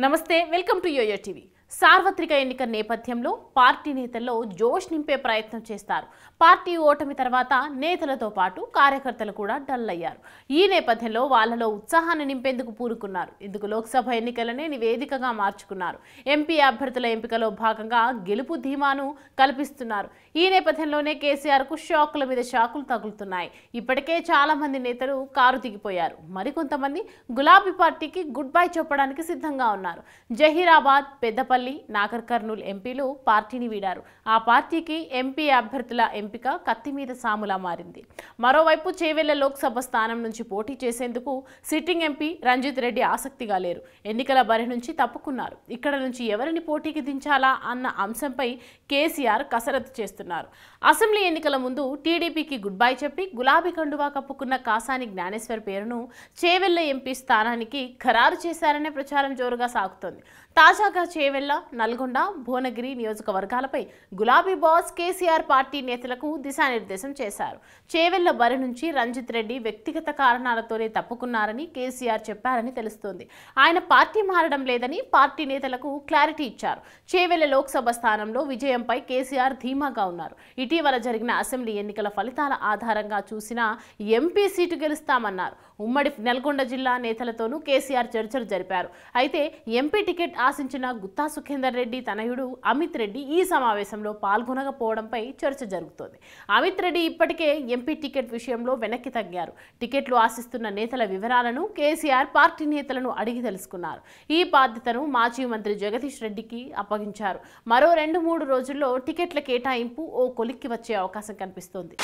నమస్తే welcome to yo-yo TV సార్వత్రిక ఎన్నిక నేపథ్యంలో పార్టీ నేతల్లో జోష్ నింపే ప్రయత్నం చేస్తారు. పార్టీ ఓటమి తర్వాత నేతలతో పాటు కార్యకర్తలు కూడా డల్ అయ్యారు. ఈ నేపథ్యంలో వాళ్ళలో ఉత్సాహాన్ని నింపేందుకు పూనుకున్నారు. ఇందుకు లోక్సభ ఎన్నికలనే నివేదికగా మార్చుకున్నారు. ఎంపీ అభ్యర్థుల ఎంపికలో భాగంగా గెలుపు ధీమాను కల్పిస్తున్నారు. ఈ నేపథ్యంలోనే కేసీఆర్ కు షాకుల మీద షాకులు తగులుతున్నాయి. ఇప్పటికే చాలా మంది నేతలు కారు దిగిపోయారు. మరికొంతమంది గులాబీ పార్టీకి గుడ్ బై చెప్పడానికి సిద్ధంగా ఉన్నారు. జహీరాబాద్, పెద్దపల్లి, నాగర్ కర్నూల్ ఎంపీలు పార్టీని వీడారు. ఆ పార్టీకి ఎంపీ అభ్యర్థుల ఎంపిక కత్తి మీద సాములా మారింది. మరోవైపు చేవెళ్ల లోక్సభ స్థానం నుంచి పోటీ చేసేందుకు సిట్టింగ్ ఎంపీ రంజిత్ రెడ్డి ఆసక్తిగా లేరు. ఎన్నికల బరి నుంచి తప్పుకున్నారు. ఇక్కడ నుంచి ఎవరిని పోటీకి దించాలా అన్న అంశంపై కేసీఆర్ కసరత్తు చేస్తున్నారు. అసెంబ్లీ ఎన్నికల ముందు టీడీపీకి గుడ్ బై చెప్పి గులాబీ కండువా కప్పుకున్న కాసాని జ్ఞానేశ్వర్ పేరును చేవెళ్ల ఎంపీ స్థానానికి ఖరారు చేశారనే ప్రచారం జోరుగా సాగుతోంది. తాజాగా చేవెళ్ల, నల్గొండ, భువనగిరి నియోజకవర్గాలపై గులాబీ బాస్ కేసీఆర్ పార్టీ నేతలకు దిశానిర్దేశం చేశారు. చేవెళ్ల బరి నుంచి రంజిత్ రెడ్డి వ్యక్తిగత కారణాలతోనే తప్పుకున్నారని కేసీఆర్ చెప్పారని తెలుస్తోంది. ఆయన పార్టీ మారడం లేదని పార్టీ నేతలకు క్లారిటీ ఇచ్చారు. చేవెళ్ల లోక్సభ స్థానంలో విజయంపై కేసీఆర్ ధీమాగా ఉన్నారు. ఇటీవల జరిగిన అసెంబ్లీ ఎన్నికల ఫలితాల ఆధారంగా చూసిన ఎంపీ సీటు గెలుస్తామన్నారు. ఉమ్మడి నల్గొండ జిల్లా నేతలతోనూ కేసీఆర్ చర్చలు జరిపారు. అయితే ఎంపీ టికెట్ ఆశించిన గుత్తా సుఖేందర్ రెడ్డి తనయుడు అమిత్ రెడ్డి ఈ సమావేశంలో పాల్గొనకపోవడంపై చర్చ జరుగుతోంది. అమిత్ రెడ్డి ఇప్పటికే ఎంపీ టికెట్ విషయంలో వెనక్కి తగ్గారు. టికెట్లు ఆశిస్తున్న నేతల వివరాలను కేసీఆర్ పార్టీ నేతలను అడిగి తెలుసుకున్నారు. ఈ బాధ్యతను మాజీ మంత్రి జగదీష్ రెడ్డికి అప్పగించారు. మరో 2-3 రోజుల్లో టికెట్ల కేటాయింపు ఓ కొలిక్కి వచ్చే అవకాశం కనిపిస్తోంది.